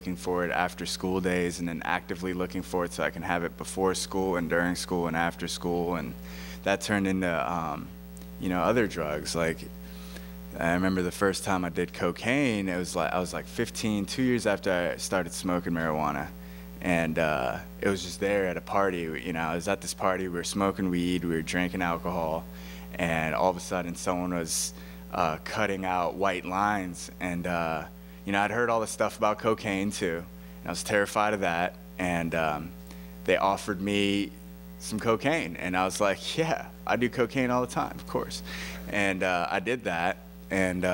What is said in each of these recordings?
looking for it after school days, and then actively looking for it so I can have it before school and during school and after school. And that turned into, other drugs. Like, I remember the first time I did cocaine, it was like, I was like 15, 2 years after I started smoking marijuana. And it was just there at a party. I was at this party, we were smoking weed, we were drinking alcohol, and all of a sudden someone was cutting out white lines. And I'd heard all this stuff about cocaine too, and I was terrified of that. And they offered me some cocaine, and I was like, yeah, I do cocaine all the time, of course. And I did that, and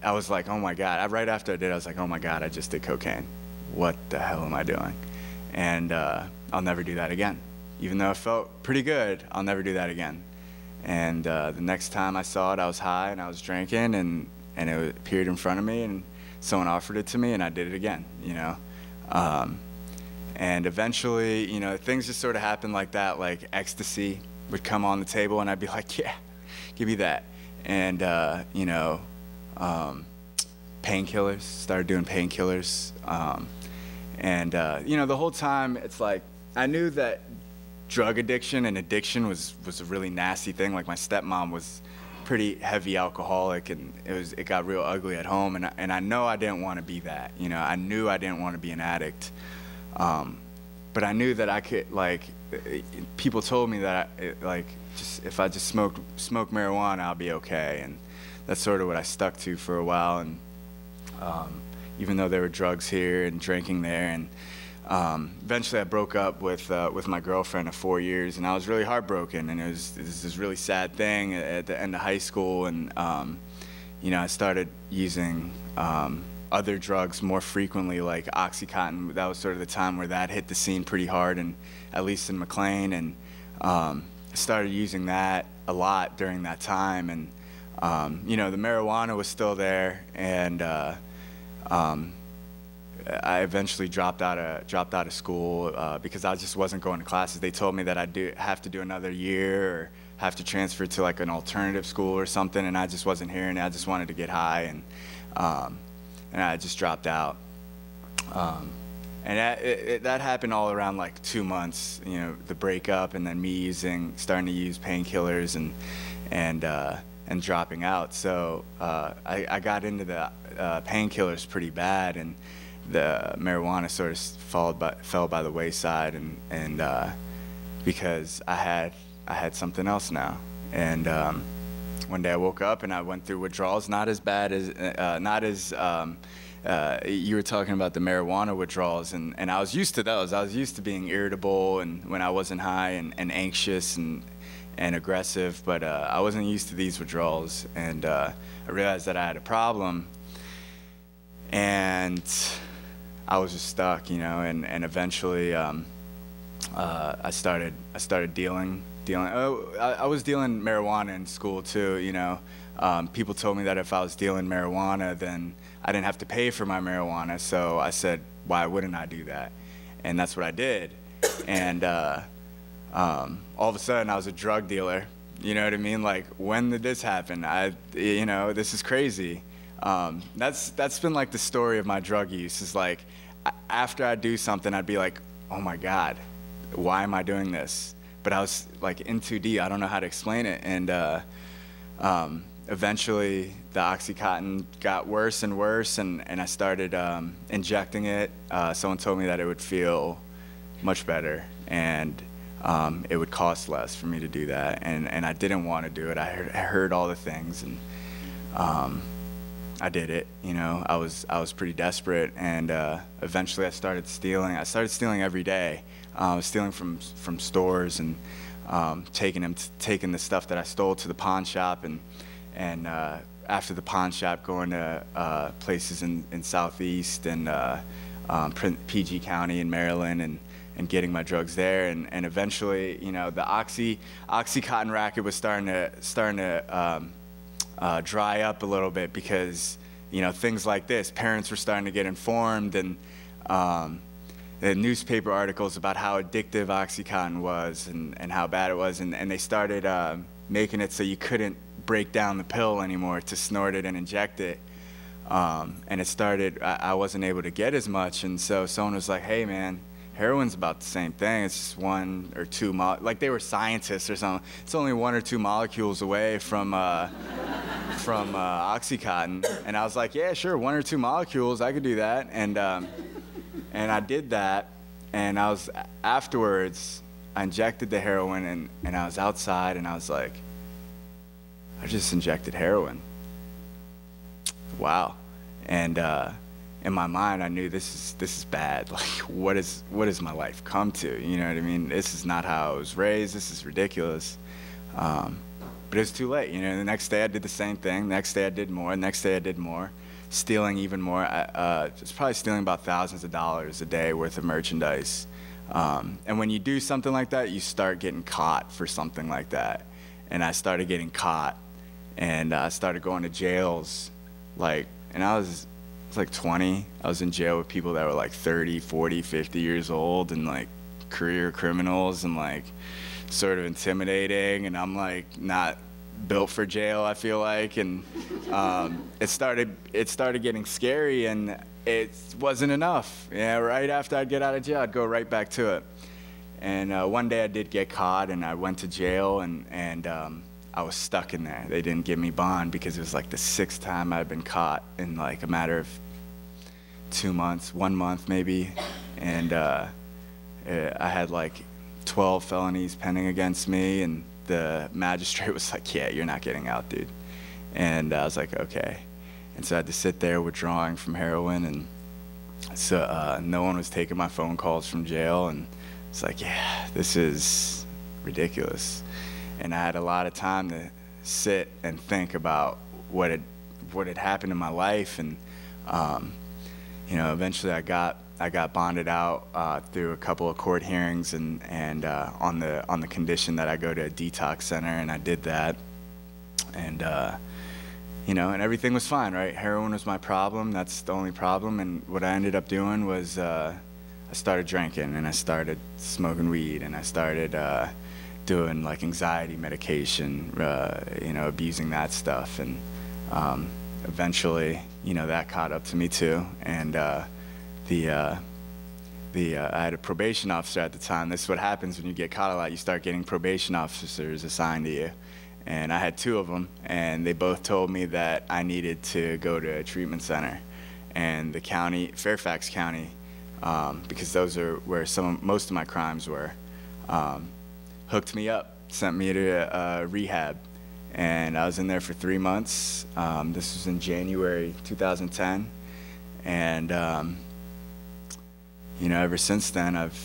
I was like, oh my God. Right after I did, I was like, oh my God, I just did cocaine. What the hell am I doing? And I'll never do that again. Even though it felt pretty good, I'll never do that again. And the next time I saw it, I was high and I was drinking, and it appeared in front of me, and someone offered it to me, and I did it again, And eventually, things just sort of happened like that. Like ecstasy would come on the table, and I'd be like, yeah, give me that. And, painkillers, started doing painkillers. The whole time, it's like, I knew that drug addiction and addiction was a really nasty thing. Like, my stepmom was pretty heavy alcoholic, and it got real ugly at home, and I know I didn't want to be that. I knew I didn't want to be an addict. But I knew that I could, people told me that if I just smoke marijuana, I'll be okay. And that's sort of what I stuck to for a while. And even though there were drugs here and drinking there, and eventually I broke up with my girlfriend of 4 years, and I was really heartbroken. And it was this really sad thing at the end of high school. And I started using other drugs more frequently, like Oxycontin. That was sort of the time where that hit the scene pretty hard, and at least in McLean. And I started using that a lot during that time. And the marijuana was still there, and I eventually dropped out of school because I just wasn't going to classes. They told me that I'd have to do another year or have to transfer to like an alternative school or something, and I just wasn't hearing it. I just wanted to get high, and I just dropped out. And that happened all around like 2 months, the breakup, and then me starting to use painkillers and dropping out. So I got into the painkillers pretty bad, and the marijuana sort of fell by the wayside, and because I had something else now. And one day I woke up and I went through withdrawals, not as bad as you were talking about the marijuana withdrawals, and I was used to those. I was used to being irritable and when I wasn't high, and anxious and aggressive, but I wasn't used to these withdrawals. And I realized that I had a problem, and I was just stuck, and eventually I started dealing. I was dealing marijuana in school too, People told me that if I was dealing marijuana, then I didn't have to pay for my marijuana. So I said, why wouldn't I do that? And that's what I did. And all of a sudden I was a drug dealer. You know what I mean? Like, when did this happen? This is crazy. That's been like the story of my drug use, is like, after I do something, I'd be like, oh my God, why am I doing this? But I was like in too deep. I don't know how to explain it. And eventually the Oxycontin got worse and worse, and I started injecting it. Someone told me that it would feel much better, and it would cost less for me to do that. And I didn't want to do it. I heard all the things, and I did it. I was pretty desperate, and eventually I started stealing. I started stealing every day. I was stealing from stores, and taking the stuff that I stole to the pawn shop, and after the pawn shop, going to places in Southeast and PG County in Maryland, and getting my drugs there, and eventually, the Oxycontin racket was starting to dry up a little bit, because things like this, parents were starting to get informed, and the newspaper articles about how addictive Oxycontin was, and how bad it was, and they started making it so you couldn't break down the pill anymore to snort it and inject it. And it started, I wasn't able to get as much, and so someone was like, hey man, heroin's about the same thing. It's just 1 or 2, like they were scientists or something. It's only 1 or 2 molecules away from Oxycontin. And I was like, yeah, sure, 1 or 2 molecules, I could do that. And I did that, and afterwards, I injected the heroin, and I was outside, and I was like, I just injected heroin. Wow. And in my mind, I knew this is bad. Like, what is my life come to? You know what I mean? This is not how I was raised. This is ridiculous. But it was too late. You know, the next day I did the same thing. The next day I did more. The next day I did more. Stealing even more. I was probably stealing about thousands of dollars a day worth of merchandise. And when you do something like that, you start getting caught for something like that. And I started getting caught, and I started going to jails. And I was like 20. I was in jail with people that were like 30, 40, 50 years old, and like career criminals, and like sort of intimidating. And I'm like not built for jail, I feel like. And it started getting scary, and it wasn't enough. Yeah, right after I'd get out of jail, I'd go right back to it. And one day I did get caught, and I went to jail, and I was stuck in there. They didn't give me bond because it was like the 6th time I'd been caught in like a matter of 2 months, 1 month maybe. And I had like 12 felonies pending against me, and the magistrate was like, yeah, you're not getting out, dude. And I was like, okay. And so I had to sit there withdrawing from heroin, and so no one was taking my phone calls from jail, and it's like, yeah, this is ridiculous. And I had a lot of time to sit and think about what had happened in my life, and you know, eventually I got bonded out through a couple of court hearings, and on the condition that I go to a detox center, and I did that, and you know, and everything was fine, right? Heroin was my problem. That's the only problem. And what I ended up doing was I started drinking, and I started smoking weed, and I started doing like anxiety medication, you know, abusing that stuff. And eventually, you know, that caught up to me too. And I had a probation officer at the time. This is what happens when you get caught a lot. You start getting probation officers assigned to you. And I had 2 of them, and they both told me that I needed to go to a treatment center. And the county, Fairfax County, because those are where most of my crimes were, hooked me up, sent me to rehab. And I was in there for 3 months. This was in January 2010. And you know, ever since then, I've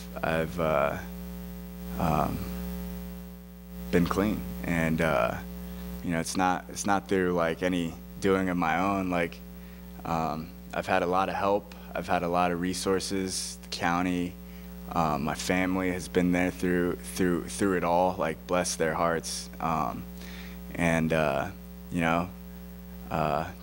been clean. And you know, it's not through like any doing of my own. Like I've had a lot of help. I've had a lot of resources. The county, my family has been there through it all. Like, bless their hearts. And you know,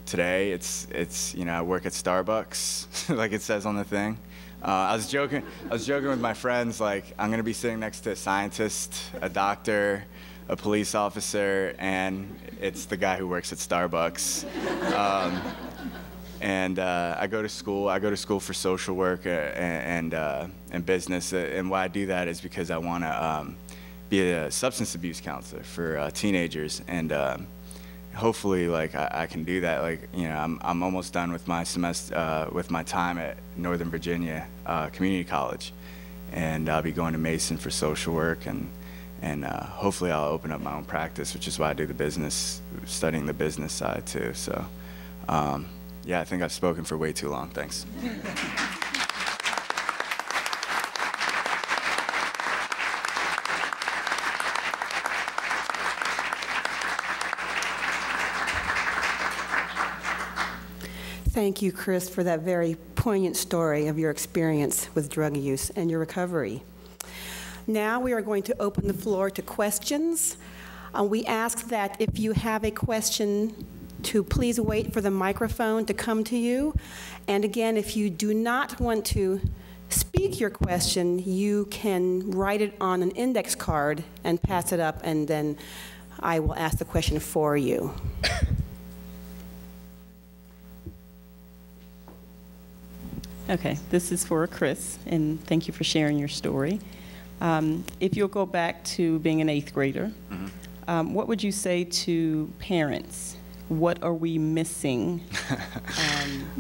today it's you know, I work at Starbucks, like it says on the thing. I was joking with my friends, like, I'm gonna be sitting next to a scientist, a doctor, a police officer, and it's the guy who works at Starbucks. And I go to school for social work and business. And why I do that is because I want to be a substance abuse counselor for teenagers, and hopefully, like, I can do that. Like, you know, I'm almost done with my semester, with my time at Northern Virginia Community College, and I'll be going to Mason for social work, and hopefully I'll open up my own practice, which is why I do the business, studying the business side too. So, yeah, I think I've spoken for way too long. Thanks. Thank you, Chris, for that very poignant story of your experience with drug use and your recovery. Now we are going to open the floor to questions. We ask that if you have a question, to please wait for the microphone to come to you. And again, if you do not want to speak your question, you can write it on an index card and pass it up, and then I will ask the question for you. Okay, this is for Chris, and thank you for sharing your story. If you'll go back to being an 8th grader, what would you say to parents? What are we missing?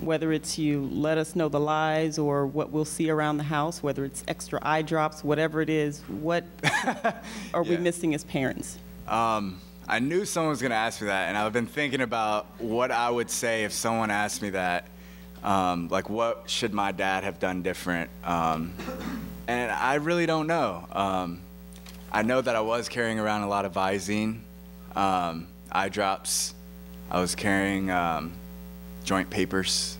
Whether it's you let us know the lies or what we'll see around the house, whether it's extra eye drops, whatever it is, what are we missing as parents? I knew someone was going to ask me that, and I've been thinking about what I would say if someone asked me that. Like, what should my dad have done different? And I really don't know. I know that I was carrying around a lot of Visine, eye drops. I was carrying joint papers,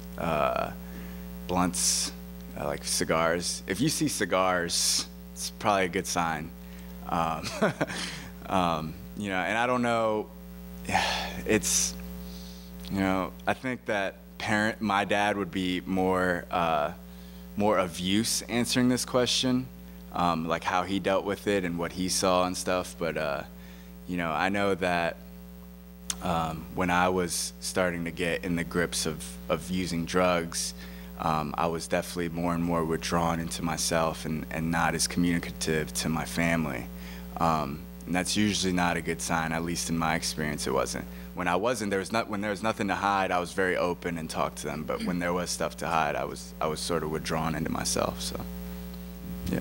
blunts, like cigars. If you see cigars, it's probably a good sign. You know, and I don't know, it's, you know, I think that my dad would be more of use answering this question, like how he dealt with it and what he saw and stuff. But, you know, I know that when I was starting to get in the grips of using drugs, I was definitely more and more withdrawn into myself and not as communicative to my family. And that's usually not a good sign, at least in my experience it wasn't. When I wasn't, when there was nothing to hide, I was very open and talked to them. But when there was stuff to hide, I was sort of withdrawn into myself. So, yeah.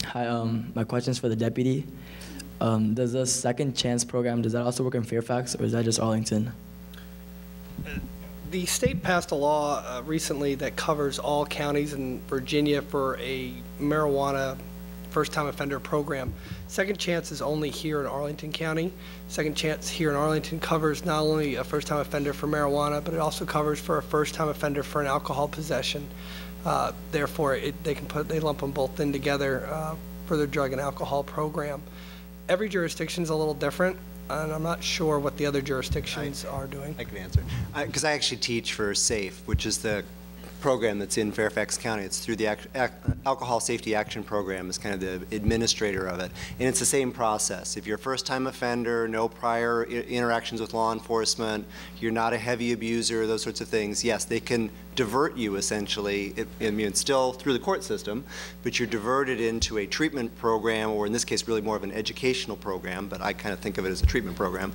Hi, my question's for the deputy. Does the Second Chance program, does that also work in Fairfax, or is that just Arlington? The state passed a law recently that covers all counties in Virginia for a marijuana first-time offender program. Second Chance is only here in Arlington County. Second Chance here in Arlington covers not only a first-time offender for marijuana, but it also covers for a first-time offender for an alcohol possession. Therefore, they lump them both in together for their drug and alcohol program. Every jurisdiction is a little different, and I'm not sure what the other jurisdictions are doing. I can answer. Because I actually teach for SAFE, which is the program that's in Fairfax County. It's through the Alcohol Safety Action Program is kind of the administrator of it. And it's the same process. If you're a first-time offender, no prior interactions with law enforcement, you're not a heavy abuser, those sorts of things, yes, they can divert you essentially. I mean, it's still through the court system, but you're diverted into a treatment program, or in this case really more of an educational program, but I kind of think of it as a treatment program,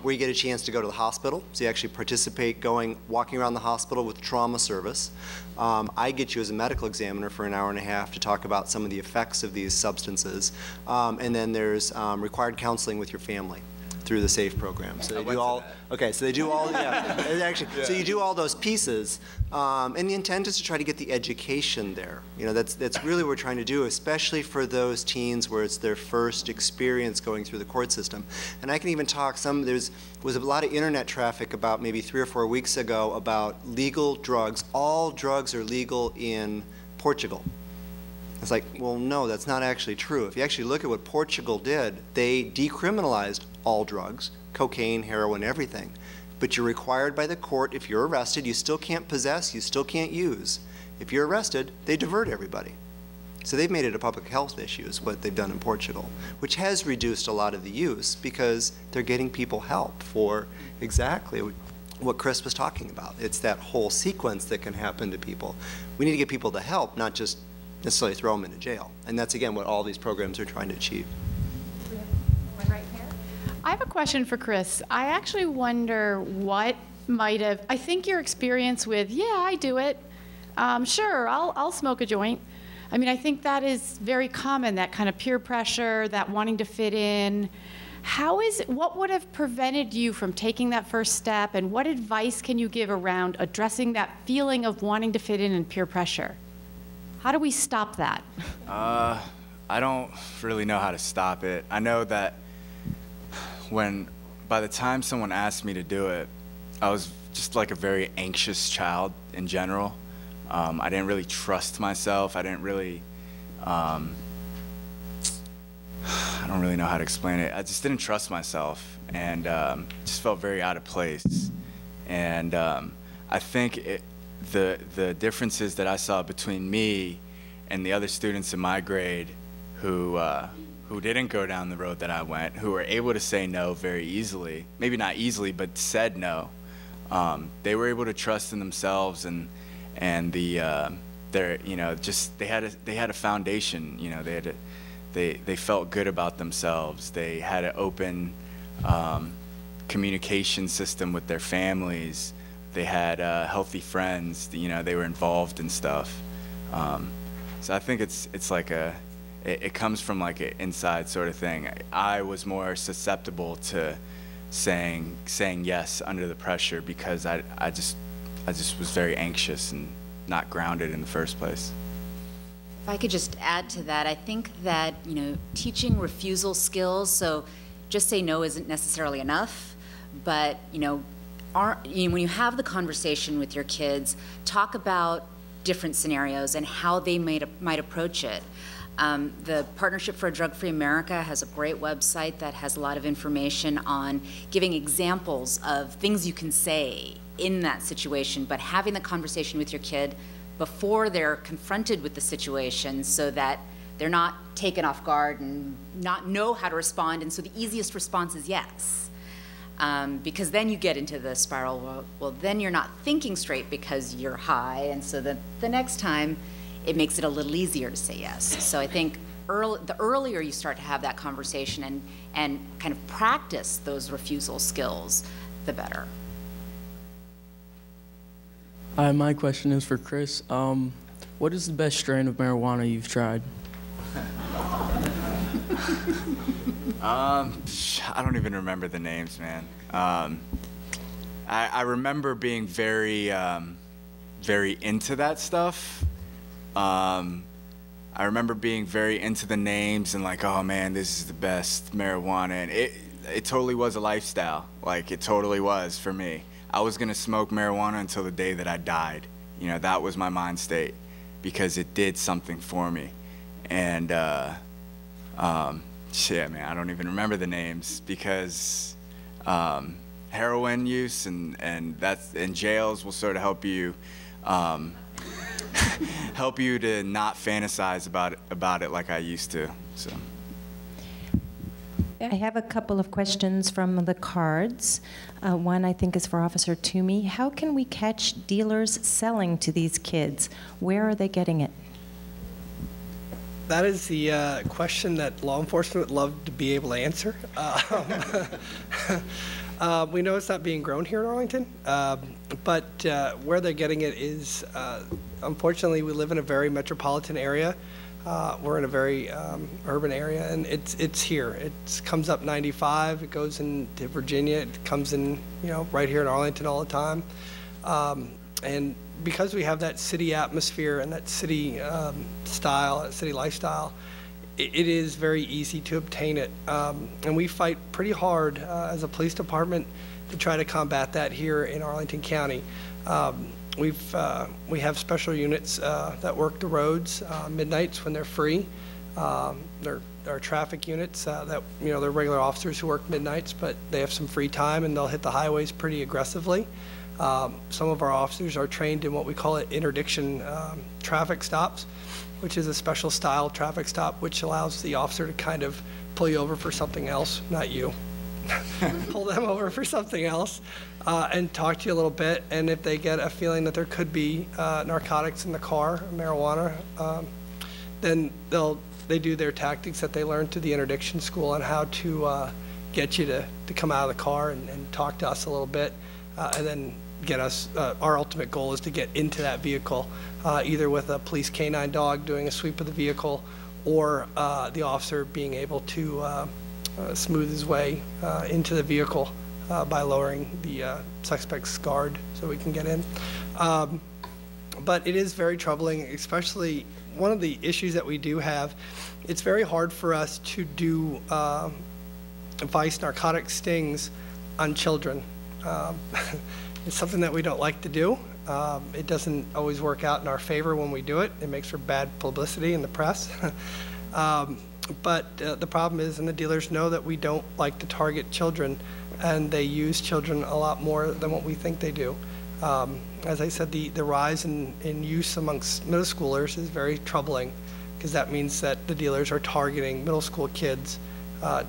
where you get a chance to go to the hospital. So you actually participate walking around the hospital with trauma service. I get you as a medical examiner for an hour and a half to talk about some of the effects of these substances. And then there's required counseling with your family through the SAFE program. So they do all, okay, so they do all, actually, yeah. So you do all those pieces, and the intent is to try to get the education there. You know, that's really what we're trying to do, especially for those teens where it's their first experience going through the court system. And I can even talk there was a lot of internet traffic about maybe 3 or 4 weeks ago about legal drugs. All drugs are legal in Portugal. It's like, well, no, that's not actually true. If you actually look at what Portugal did, they decriminalized all drugs, cocaine, heroin, everything. But you're required by the court, if you're arrested, you still can't possess, you still can't use. If you're arrested, they divert everybody. So they've made it a public health issue is what they've done in Portugal, which has reduced a lot of the use because they're getting people help for exactly what Chris was talking about. It's that whole sequence that can happen to people. We need to get people to help, not just necessarily throw them into jail. And that's, again, what all these programs are trying to achieve. One right here. I have a question for Chris. I actually wonder what might have, I think your experience with, yeah, I do it. Sure, I'll smoke a joint. I mean, I think that is very common, that kind of peer pressure, that wanting to fit in. What would have prevented you from taking that first step, and what advice can you give around addressing that feeling of wanting to fit in and peer pressure? How do we stop that? I don't really know how to stop it. I know that by the time someone asked me to do it, I was just like a very anxious child in general. I didn't really trust myself. I didn't really, I don't really know how to explain it. I just didn't trust myself, and just felt very out of place. And I think the differences that I saw between me and the other students in my grade who who didn't go down the road that I went, who were able to say no very easily, maybe not easily, but said no. They were able to trust in themselves and their, you know, just they had a foundation. You know, they felt good about themselves. They had an open communication system with their families. They had healthy friends. You know, they were involved in stuff. So I think it's like it comes from like an inside sort of thing. I was more susceptible to saying yes under the pressure because I just was very anxious and not grounded in the first place. If I could just add to that, I think that, you know, teaching refusal skills, so just say no isn't necessarily enough, but, you know, when you have the conversation with your kids, talk about different scenarios and how they might approach it. The Partnership for a Drug-Free America has a great website that has a lot of information on giving examples of things you can say in that situation, but having the conversation with your kid before they're confronted with the situation so that they're not taken off guard and not know how to respond, and so the easiest response is yes. Because then you get into the spiral, well, then you're not thinking straight because you're high, and so the next time it makes it a little easier to say yes. So I think the earlier you start to have that conversation and kind of practice those refusal skills, the better. Hi, my question is for Chris. What is the best strain of marijuana you've tried? I don't even remember the names, man. I remember being very into that stuff. I remember being very into the names and like, oh man, this is the best marijuana. And it totally was a lifestyle. Like, it totally was for me. I was gonna smoke marijuana until the day that I died. You know, that was my mind state because it did something for me. And shit, man, I don't even remember the names because heroin use and jails will sort of help you help you to not fantasize about it like I used to. So. I have a couple of questions from the cards. One I think is for Officer Toomey. How can we catch dealers selling to these kids? Where are they getting it? That is the question that law enforcement would love to be able to answer. We know it's not being grown here in Arlington, but where they're getting it is, unfortunately, we live in a very metropolitan area. We're in a very urban area, and it's here. It comes up 95. It goes into Virginia. It comes in, you know, right here in Arlington all the time. And because we have that city atmosphere and that city style, that city lifestyle, it is very easy to obtain it. And we fight pretty hard as a police department to try to combat that here in Arlington County. We have special units that work the roads midnights when they're free. They're traffic units that, you know, they're regular officers who work midnights, but they have some free time and they'll hit the highways pretty aggressively. Some of our officers are trained in what we call interdiction traffic stops, which is a special style traffic stop which allows the officer to kind of pull you over for something else, not you. Pull them over for something else and talk to you a little bit, and if they get a feeling that there could be narcotics in the car, marijuana, then they do their tactics that they learned through the interdiction school on how to get you to come out of the car and talk to us a little bit, and then get us, our ultimate goal is to get into that vehicle, either with a police canine dog doing a sweep of the vehicle or the officer being able to smooth his way into the vehicle by lowering the suspect's guard so we can get in. But it is very troubling, especially one of the issues that we do have. It's very hard for us to do vice narcotic stings on children. It's something that we don't like to do. It doesn't always work out in our favor when we do it. It makes for bad publicity in the press. But the problem is, and the dealers know, that we don't like to target children, and they use children a lot more than what we think they do. As I said, the rise in use amongst middle schoolers is very troubling, because that means that the dealers are targeting middle school kids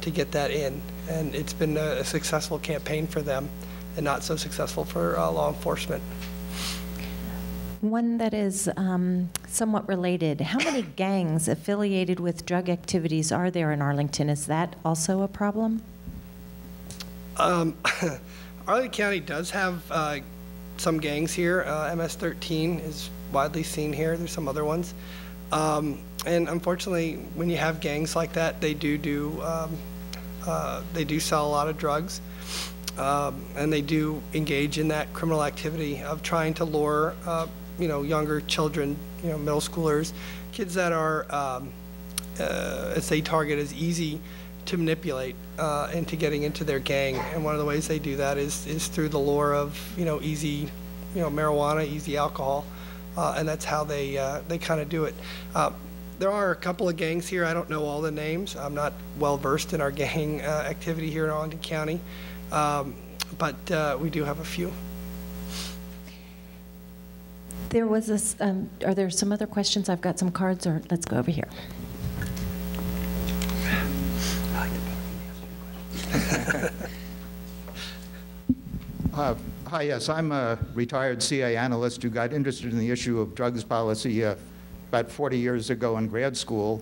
to get that in. And it's been a successful campaign for them and not so successful for law enforcement. One that is somewhat related. How many gangs affiliated with drug activities are there in Arlington? Is that also a problem? Arlington County does have some gangs here. MS-13 is widely seen here. There's some other ones. And unfortunately, when you have gangs like that, they do sell a lot of drugs. And they do engage in that criminal activity of trying to lure, younger children, middle schoolers, kids that are, as they target, as easy to manipulate into getting into their gang. And one of the ways they do that is through the lure of, easy, marijuana, easy alcohol, and that's how they kind of do it. There are a couple of gangs here. I don't know all the names. I'm not well versed in our gang activity here in Arlington County. But we do have a few. There was this, are there some other questions? I've got some cards, or let's go over here. Hi, yes, I'm a retired CA analyst who got interested in the issue of drugs policy about 40 years ago in grad school.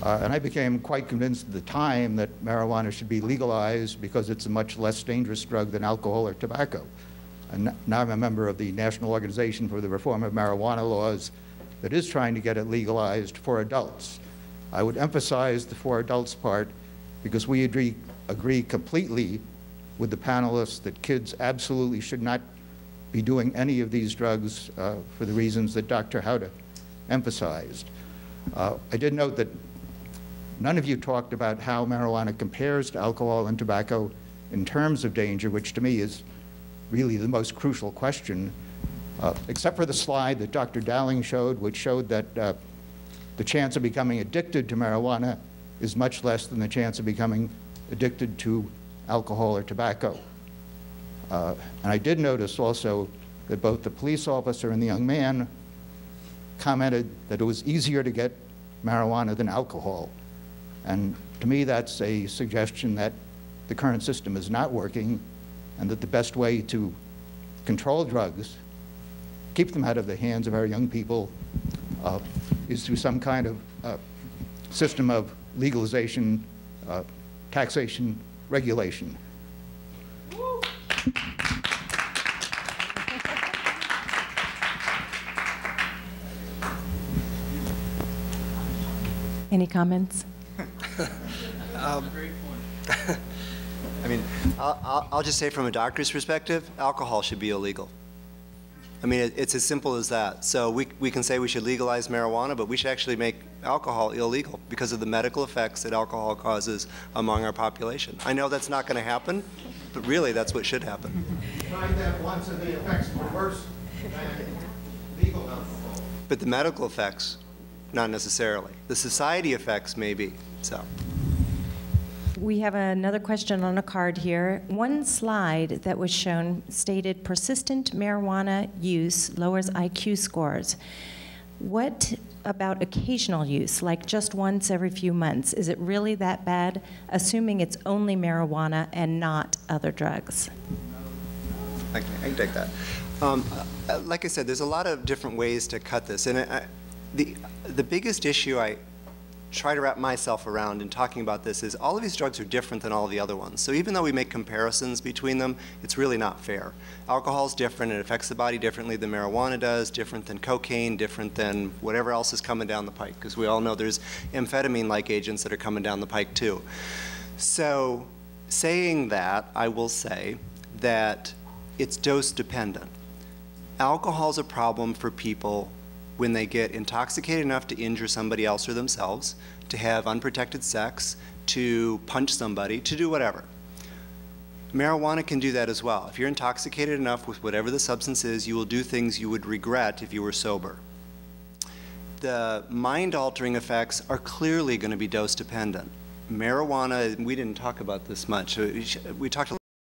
And I became quite convinced at the time that marijuana should be legalized because it's a much less dangerous drug than alcohol or tobacco. And now I'm a member of the National Organization for the Reform of Marijuana Laws that is trying to get it legalized for adults. I would emphasize the for adults part because we agree completely with the panelists that kids absolutely should not be doing any of these drugs for the reasons that Dr. Howda emphasized. I did note that none of you talked about how marijuana compares to alcohol and tobacco in terms of danger, which to me is really the most crucial question, except for the slide that Dr. Dowling showed, which showed that the chance of becoming addicted to marijuana is much less than the chance of becoming addicted to alcohol or tobacco. And I did notice also that both the police officer and the young man commented that it was easier to get marijuana than alcohol. And to me, that's a suggestion that the current system is not working and that the best way to control drugs, keep them out of the hands of our young people, is through some kind of system of legalization, taxation, regulation. Any comments? I mean, I'll just say from a doctor's perspective, alcohol should be illegal. I mean, it's as simple as that. So we can say we should legalize marijuana, but we should actually make alcohol illegal because of the medical effects that alcohol causes among our population. I know that's not going to happen, but really that's what should happen. Tried that once and the effects were worse than legal alcohol. But the medical effects, not necessarily. The society effects, maybe, so. We have another question on a card here. One slide that was shown stated persistent marijuana use lowers IQ scores. What about occasional use, like just once every few months? Is it really that bad, assuming it's only marijuana and not other drugs? I can take that. Like I said, there's a lot of different ways to cut this. And the biggest issue I try to wrap myself around in talking about this is all of these drugs are different than all of the other ones. So even though we make comparisons between them, it's really not fair. Alcohol is different. It affects the body differently than marijuana does, different than cocaine, different than whatever else is coming down the pike, because we all know there's amphetamine-like agents that are coming down the pike too. So saying that, I will say that it's dose dependent. Alcohol is a problem for people when they get intoxicated enough to injure somebody else or themselves, to have unprotected sex, to punch somebody, to do whatever. Marijuana can do that as well. If you're intoxicated enough with whatever the substance is, you will do things you would regret if you were sober. The mind-altering effects are clearly going to be dose-dependent. Marijuana, we didn't talk about this much. We talked a